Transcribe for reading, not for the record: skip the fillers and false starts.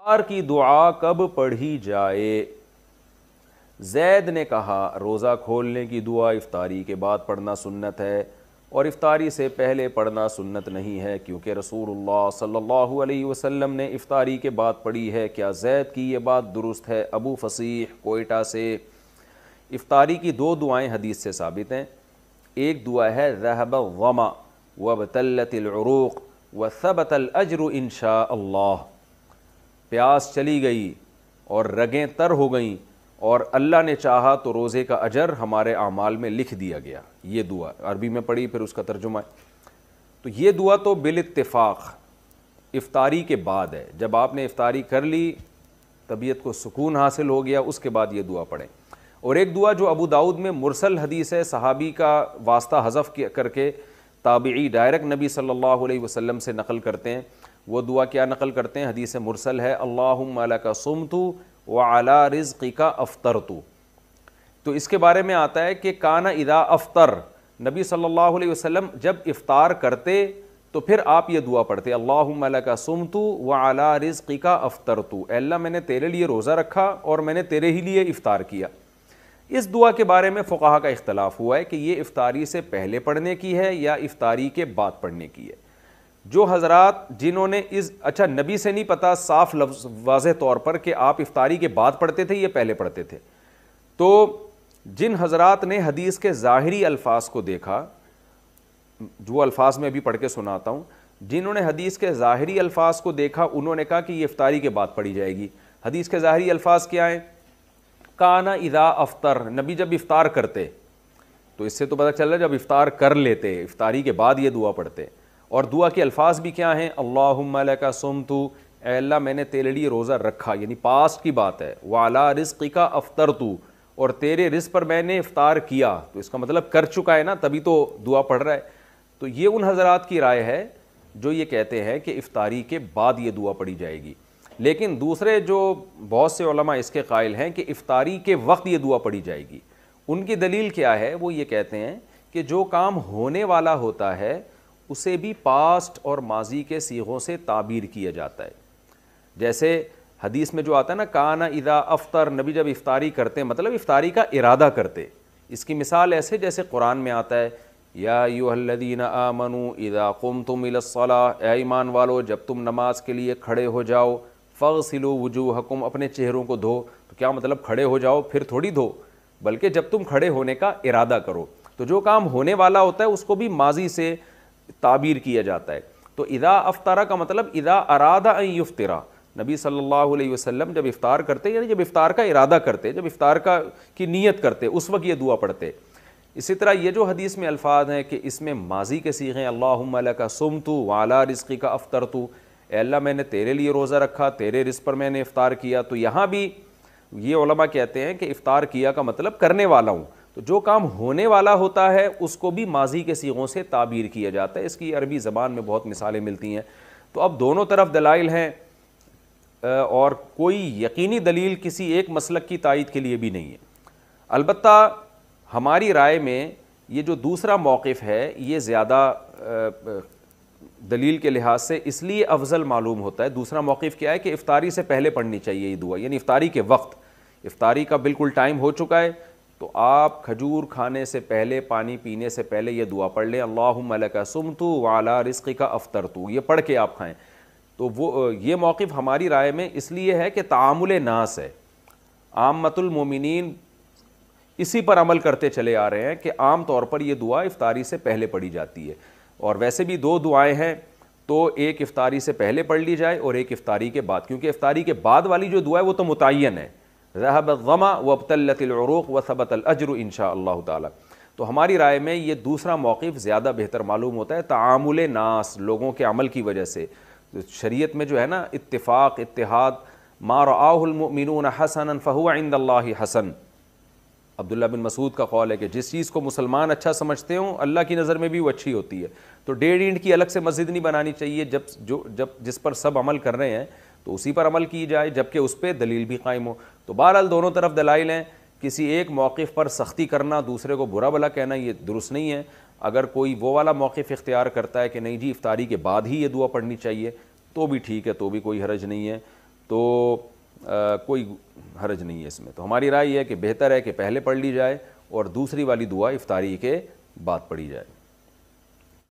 افطار کی دعا کب پڑھی جائے؟ زید نے کہا روزہ کھولنے کی دعا افطاری کے بعد پڑھنا سنت ہے اور افطاری سے پہلے پڑھنا سنت نہیں ہے، کیونکہ رسول اللہ صلی اللہ علیہ وسلم نے افطاری کے بعد پڑھی ہے۔ کیا زید کی یہ بات درست ہے؟ ابو فصیح کوئٹہ سے۔ افطاری کی دو دعائیں حدیث سے ثابت ہیں۔ ایک دعا ہے ذهب الظما وابتلت العروق وثبت الاجر انشاء اللہ، پیاس چلی گئی اور رگیں تر ہو گئیں اور اللہ نے چاہا تو روزے کا اجر ہمارے اعمال میں لکھ دیا گیا۔ یہ دعا عربی میں پڑھی، پھر اس کا ترجمہ ہے۔ تو یہ دعا تو بالاتفاق افطاری کے بعد ہے، جب آپ نے افطاری کر لی، طبیعت کو سکون حاصل ہو گیا، اس کے بعد یہ دعا پڑھیں۔ اور ایک دعا جو ابو داؤد میں مرسل حدیث ہے، صحابی کا واسطہ حذف کر کے تابعی ڈائریکٹ نبی صلی اللہ علیہ وسلم سے نقل کرتے ہیں۔ وہ دعا کیا نقل کرتے ہیں؟ حدیث مرسل ہے، اللہم لک صمت وعلی رزقک افطرت۔ تو اس کے بارے میں آتا ہے کہ کان اذا افطر، نبی صلی اللہ علیہ وسلم جب افطار کرتے تو پھر آپ یہ دعا پڑھتے، اللہم لک صمت وعلی رزقک افطرت، اے اللہ میں نے تیرے لیے روزہ رکھا اور میں نے تیرے ہی لیے افطار کیا۔ اس دعا کے بارے میں فقہا کا اختلاف ہوا ہے کہ یہ افطاری سے پہلے پڑھنے کی ہے یا افطاری کے بعد پڑھنے کی ہے۔ جو حضرات جنہوں نے اچھا نبی سے نہیں پتا صاف لفظ واضح طور پر کہ آپ افطاری کے بعد پڑھتے تھے یا پہلے پڑھتے تھے، تو جن حضرات نے حدیث کے ظاہری الفاظ کو دیکھا، جو الفاظ میں ابھی پڑھ کے سناتا ہوں، جنہوں نے حدیث کے ظاہری الفاظ کو دیکھا انہوں نے کہا کہ یہ افطاری کے بعد پڑھی جائے گی۔ حدیث کے ظاہری الفاظ کیا ہیں؟ کانا اذا افطر، نبی جب افطار کرتے، تو اس سے تو پتہ چل رہا ہے جب افطار کر لیتے، افطاری کے بعد یہ دعا پڑھتے۔ اور دعا کے الفاظ بھی کیا ہیں؟ اللہم لک صمت، اے اللہ میں نے تیرے لیے روزہ رکھا، یعنی پاسٹ کی بات ہے، وعلی رزقک افطرت، اور تیرے رزق پر میں نے افطار کیا، تو اس کا مطلب کر چکا ہے نا، تبھی تو دعا پڑھ رہا ہے۔ تو یہ ان حضرات کی رائے ہے جو یہ کہتے ہیں کہ افطاری کے بعد یہ دعا پڑھی جائے گی، لیکن دوسرے جو بہت سے علماء اس کے قائل ہیں کہ افطاری کے وقت یہ دعا پڑھی جائے گی۔ ان کی دلیل کیا ہے؟ وہ یہ کہتے ہیں کہ جو کام ہونے والا ہوتا ہے اسے بھی پاسٹ اور ماضی کے صیغوں سے تعبیر کیا جاتا ہے۔ جیسے حدیث میں جو آتا ہے نا، کانا اذا افطر، نبی جب افطاری کرتے مطلب افطاری کا ارادہ کرتے۔ اس کی مثال ایسے جیسے قرآن میں آتا ہے، یا ایھا الذین آمنوا اذا قمتم الی الصلاۃ، اے ایمان والو جب تم نماز کے لیے کھڑے ہو جاؤ، فاغسلوا وجوہکم، اپنے چہروں کو دھو۔ تو کیا مطلب کھڑے ہو جاؤ پھر تھوڑی دھو، بلکہ جب تم کھڑے ہونے کا ارادہ کرو۔ تو جو کام ہونے والا ہوتا ہے اس کو بھی ماضی سے تعبیر کیا جاتا ہے۔ تو اذا افطر کا مطلب اذا اراد ان یفطر، نبی صلی اللہ علیہ وسلم جب افطار کرتے، یعنی جب افطار کا ارادہ کرتے، جب افطار کی نیت کرتے، اس وقت یہ دعا پڑھتے۔ اسی طرح یہ جو حدیث میں الفاظ ہیں کہ اس میں ماضی کے صیغے اللہم لک صمت وعلی رزقک افطرت، اے اللہ میں نے تیرے لیے روزہ رکھا، تیرے رزق پر میں نے افطار کیا، تو یہاں بھی یہ علماء کہتے ہیں کہ افطار کیا کا مطلب کرنے والا ہوں۔ تو جو کام ہونے والا ہوتا ہے اس کو بھی ماضی کے صیغوں سے تعبیر کیا جاتا ہے۔ اس کی عربی زبان میں بہت مثالیں ملتی ہیں۔ تو اب دونوں طرف دلائل ہیں اور کوئی یقینی دلیل کسی ایک مسلک کی تائید کے لیے بھی نہیں ہے۔ البتہ ہماری رائے میں یہ جو دوسرا موقف ہے یہ زیادہ دلیل کے لحاظ سے اس لیے افضل معلوم ہوتا ہے۔ دوسرا موقف کیا ہے کہ افطاری سے پہلے پڑھنی چاہیے یہ دعا، یعنی افطاری کے وقت، افطاری کا بالکل ٹائم ہو چکا ہے تو آپ کھجور کھانے سے پہلے، پانی پینے سے پہلے یہ دعا پڑھ لیں، اللہم لک صمت وعلی رزقک افطرت، یہ پڑھ کے آپ کھائیں۔ تو وہ یہ موقف ہماری رائے میں اس لیے ہے کہ تعامل ناس ہے، عامۃ المومنین اسی پر عمل کرتے چلے آ رہے ہیں کہ عام طور پر یہ دعا افطاری سے پہلے پڑھی جاتی ہے۔ اور ویسے بھی دو دعائیں ہیں، تو ایک افطاری سے پہلے پڑھ لی جائے اور ایک افطاری کے بعد، کیونکہ افطاری کے بعد والی جو دعا ہے وہ تو متعین ہے، ذهب الظما وابتلت العروق وثبت الاجر انشاء اللہ تعالی۔ تو ہماری رائے میں یہ دوسرا موقف زیادہ بہتر معلوم ہوتا ہے، تعامل ناس، لوگوں کے عمل کی وجہ سے۔ شریعت میں جو ہے نا اتفاق، اتحاد، ما رآہ المؤمنون حسنا فهو عند اللہ حسن، عبداللہ بن مسعود کا قول ہے کہ جس چیز کو مسلمان اچھا سمجھتے ہوں اللہ کی نظر میں بھی وہ اچھی ہوتی ہے۔ تو ڈیڑھ اینٹ کی الگ سے مسجد نہیں بنانی چاہیے، جب جس پر سب عمل کر رہے ہیں تو اسی پر عمل کی جائے، جبکہ اس پہ دلیل بھی قائم ہو۔ تو بہرحال دونوں طرف دلائل ہیں، کسی ایک موقف پر سختی کرنا، دوسرے کو برا بھلا کہنا، یہ درست نہیں ہے۔ اگر کوئی وہ والا موقف اختیار کرتا ہے کہ نہیں جی افطاری کے بعد ہی یہ دعا پڑھنی چاہیے تو بھی ٹھیک ہے، تو بھی کوئی حرج نہیں ہے۔ تو کوئی حرج نہیں ہے اس میں. تو ہماری رائے یہ ہے کہ بہتر ہے کہ پہلے پڑھ لی جائے اور دوسری والی دعا افطاری کے بعد پڑھی جائے.